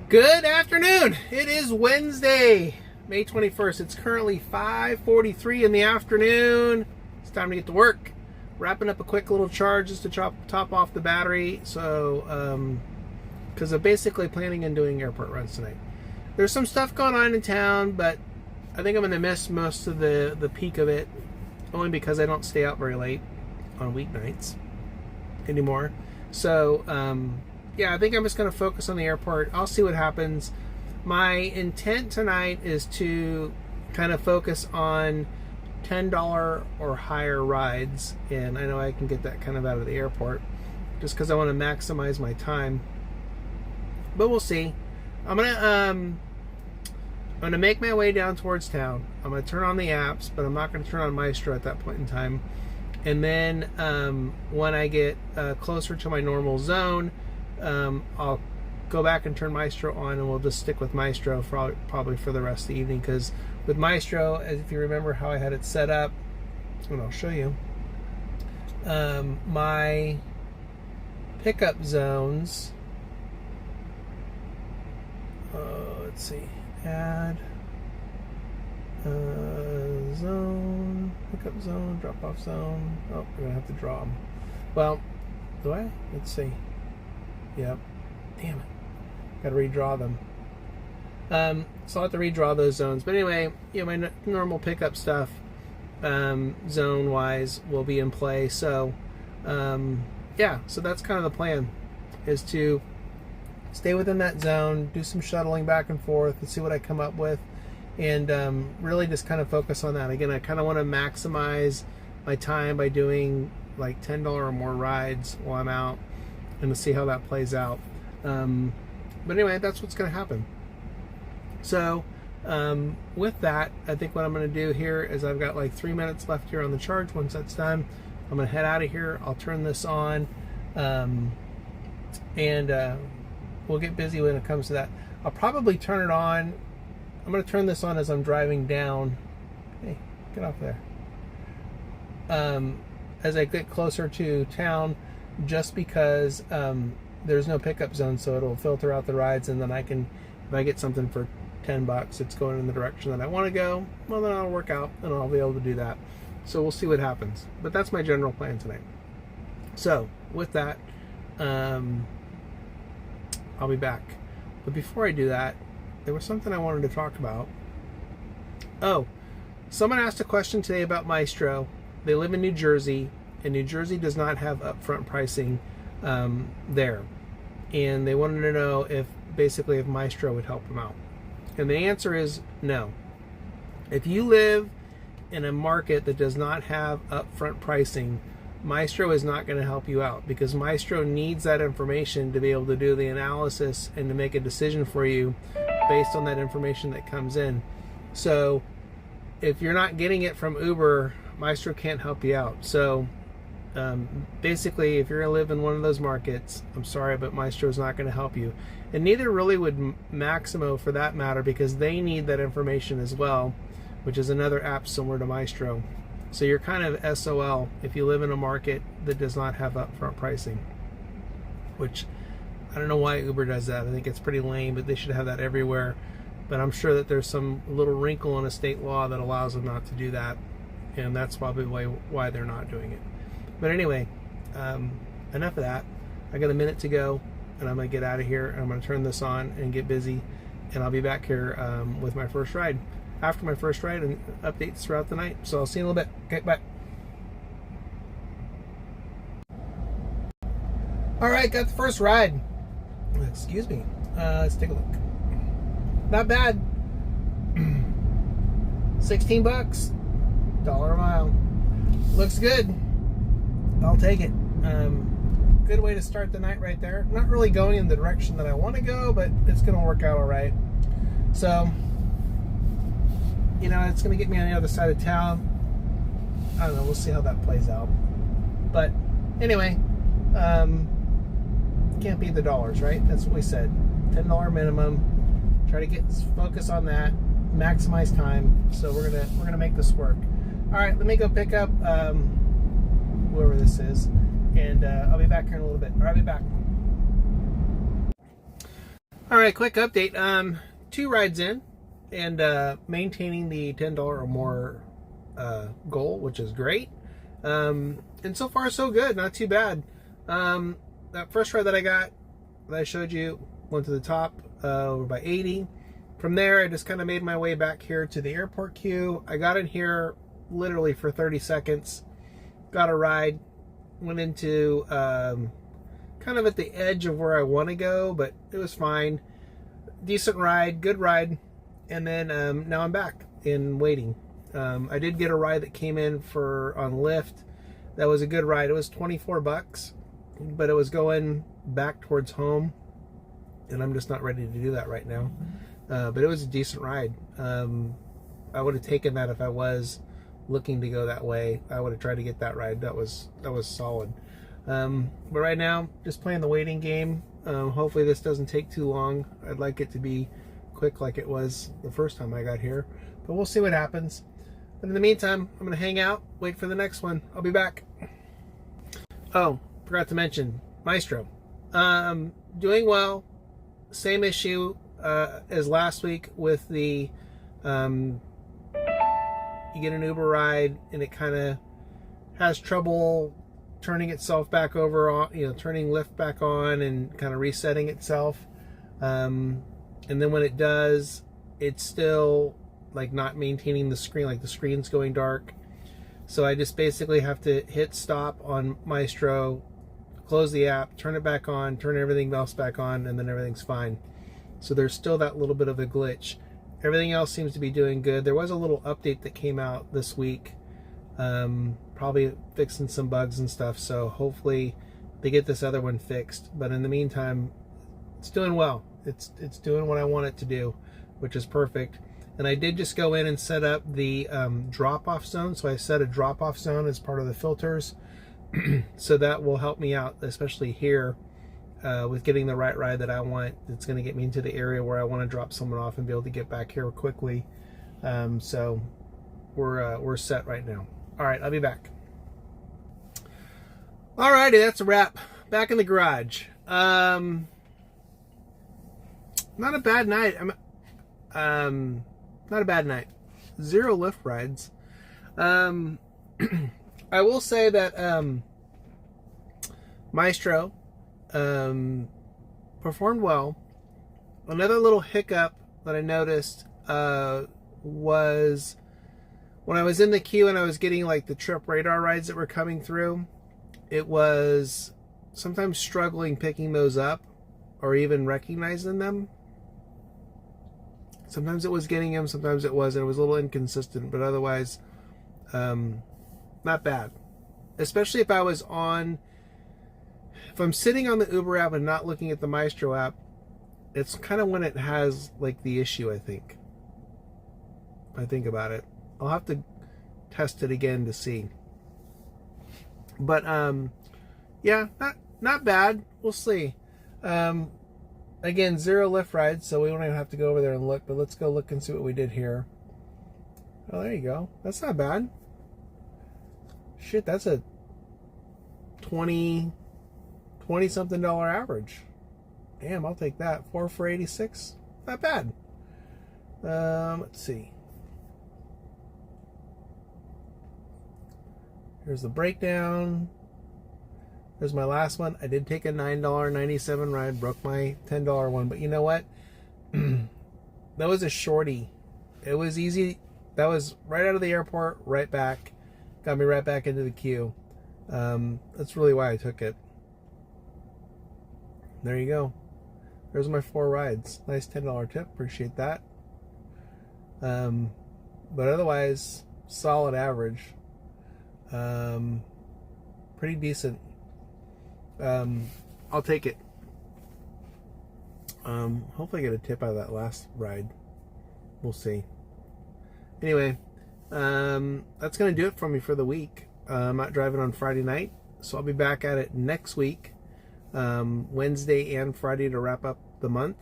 Good afternoon. It is Wednesday, May 21st. It's currently 5:43 in the afternoon. It's time to get to work. Wrapping up a quick little charge just to top off the battery. So, because I'm basically planning on doing airport runs tonight. There's some stuff going on in town, but I think I'm going to miss most of the peak of it, only because I don't stay out very late on weeknights anymore. So, yeah, I think I'm just going to focus on the airport. I'll see what happens. My intent tonight is to kind of focus on $10 or higher rides, and I know I can get that kind of out of the airport just because I want to maximize my time. But we'll see. I'm gonna make my way down towards town. I'm gonna turn on the apps, but I'm not gonna turn on Mystro at that point in time. And then when I get closer to my normal zone, I'll go back and turn Mystro on, and we'll just stick with Mystro for probably for the rest of the evening. Because with Mystro, if you remember how I had it set up, and I'll show you, my pickup zones. Let's see, add zone, pickup zone, drop off zone. Oh, we're gonna have to draw them. Well, do I? Let's see. Yep. Damn it. Got to redraw them. So I'll have to redraw those zones. But anyway, you know, my normal pickup stuff, zone-wise, will be in play. So, yeah. So that's kind of the plan, is to stay within that zone, do some shuttling back and forth, and see what I come up with, and really just kind of focus on that. Again, I kind of want to maximize my time by doing like $10 or more rides while I'm out, and to see how that plays out. But anyway, that's what's going to happen. So with that, I think what I'm going to do here is I've got like 3 minutes left here on the charge. Once that's done, I'm going to head out of here. I'll turn this on, and we'll get busy when it comes to that. I'll probably turn it on. I'm going to turn this on as I'm driving down. Hey, get off there. As I get closer to town, just because there's no pickup zone, so it'll filter out the rides, and then I can, if I get something for $10, it's going in the direction that I want to go, well, then I'll work out and I'll be able to do that. So we'll see what happens. But that's my general plan tonight. So with that, I'll be back. But before I do that, there was something I wanted to talk about. Oh, someone asked a question today about Mystro. They live in New Jersey, and New Jersey does not have upfront pricing there. And they wanted to know if Mystro would help them out. And the answer is no. If you live in a market that does not have upfront pricing, Mystro is not going to help you out, because Mystro needs that information to be able to do the analysis and to make a decision for you based on that information that comes in. So if you're not getting it from Uber, Mystro can't help you out. So basically, if you're going to live in one of those markets, I'm sorry, but Mystro is not going to help you. And neither really would Maximo, for that matter, because they need that information as well, which is another app similar to Mystro. So you're kind of SOL if you live in a market that does not have upfront pricing, which I don't know why Uber does that. I think it's pretty lame, but they should have that everywhere. But I'm sure that there's some little wrinkle in a state law that allows them not to do that, and that's probably why they're not doing it. But anyway, enough of that. I got a minute to go, and I'm going to get out of here, and I'm going to turn this on and get busy, and I'll be back here with my first ride. After my first ride, and updates throughout the night. So I'll see you in a little bit. Okay, bye. All right, got the first ride. Excuse me. Let's take a look. Not bad. $16, $1 a mile. Looks good. I'll take it. Good way to start the night right there. Not really going in the direction that I want to go, but it's going to work out all right. So, you know, it's going to get me on the other side of town. I don't know. We'll see how that plays out. But anyway, can't beat the dollars, right? That's what we said. $10 minimum. Try to focus on that. Maximize time. So we're gonna make this work. All right. Let me go pick up whoever this is, and I'll be back here in a little bit. All right, I'll be back. All right, quick update. 2 rides in, and maintaining the $10 or more goal, which is great. And so far, so good. Not too bad. That first ride that I got, that I showed you, went to the top over by 80. From there, I just kind of made my way back here to the airport queue. I got in here literally for 30 seconds. Got a ride. Went into kind of at the edge of where I want to go, but it was fine. Decent ride, good ride. And then now I'm back in waiting. I did get a ride that came in on Lyft. That was a good ride. It was $24, but it was going back towards home, and I'm just not ready to do that right now. But it was a decent ride. I would have taken that if I was looking to go that way. I would have tried to get that ride. That was solid. But right now, just playing the waiting game. Hopefully this doesn't take too long. I'd like it to be quick like it was the first time I got here, but we'll see what happens. But in the meantime, I'm going to hang out, wait for the next one. I'll be back. Oh, forgot to mention Mystro. Doing well. Same issue as last week with the you get an Uber ride and it kind of has trouble turning itself back over on, turning Lyft back on and kind of resetting itself. And then when it does, it's still like not maintaining the screen, like the screen's going dark. So I just basically have to hit stop on Mystro, close the app, turn it back on, turn everything else back on, and then everything's fine. So there's still that little bit of a glitch. Everything else seems to be doing good. There was a little update that came out this week, probably fixing some bugs and stuff. So hopefully they get this other one fixed. But in the meantime, it's doing well. It's doing what I want it to do, which is perfect. And I did just go in and set up the drop-off zone. So I set a drop-off zone as part of the filters. So that will help me out, especially here, with getting the right ride that I want. It's going to get me into the area where I want to drop someone off and be able to get back here quickly. So we're set right now. All right, I'll be back. All righty, that's a wrap. Back in the garage. Not a bad night. Not a bad night. 0 Lyft rides. I will say that Mystro performed well. Another little hiccup that I noticed was when I was in the queue and I was getting like the trip radar rides that were coming through. It was sometimes struggling picking those up or even recognizing them. Sometimes it was getting them, sometimes it wasn't. It was a little inconsistent, but otherwise, not bad. Especially if I'm sitting on the Uber app and not looking at the Mystro app, it's kind of when it has like the issue, I think. If I think about it. I'll have to test it again to see. But, yeah, not bad. We'll see. Again, 0 Lyft rides, so we don't even have to go over there and look, but let's go look and see what we did here. Oh, there you go. That's not bad. Shit, that's a $20-something average. Damn, I'll take that. 4 for 86. Not bad. Let's see. Here's the breakdown. There's my last one. I did take a $9.97 ride, broke my $10 one, but you know what? That was a shorty. It was easy. That was right out of the airport, right back. Got me right back into the queue. That's really why I took it. There you go. There's my 4 rides. Nice $10 tip. Appreciate that. But otherwise, solid average. Pretty decent. I'll take it. Hopefully I get a tip out of that last ride. We'll see. Anyway, that's going to do it for me for the week. I'm not driving on Friday night, so I'll be back at it next week, Wednesday and Friday to wrap up the month.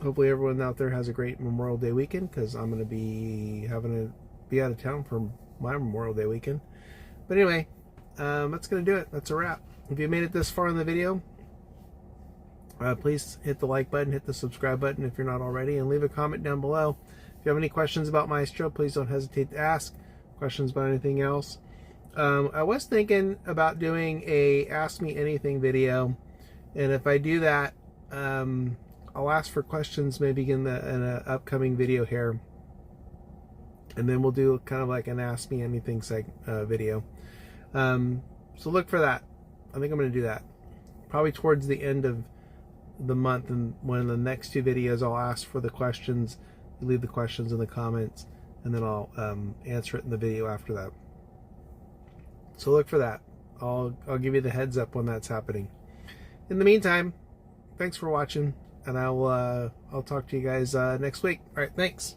Hopefully everyone out there has a great Memorial Day weekend, because I'm going to be having to be out of town for my Memorial Day weekend. But anyway, that's going to do it. That's a wrap. If you made it this far in the video, please hit the like button, hit the subscribe button if you're not already, and leave a comment down below. If you have any questions about Mystro, please don't hesitate to ask. Questions about anything else. I was thinking about doing a Ask Me Anything video, and if I do that, I'll ask for questions maybe in an upcoming video here, and then we'll do kind of like an Ask Me Anything video. So look for that. I think I'm going to do that probably towards the end of the month, and one of the next two videos I'll ask for the questions. You leave the questions in the comments, and then I'll answer it in the video after that. So look for that. I'll give you the heads up when that's happening. In the meantime, thanks for watching, and I'll talk to you guys next week. All right, thanks.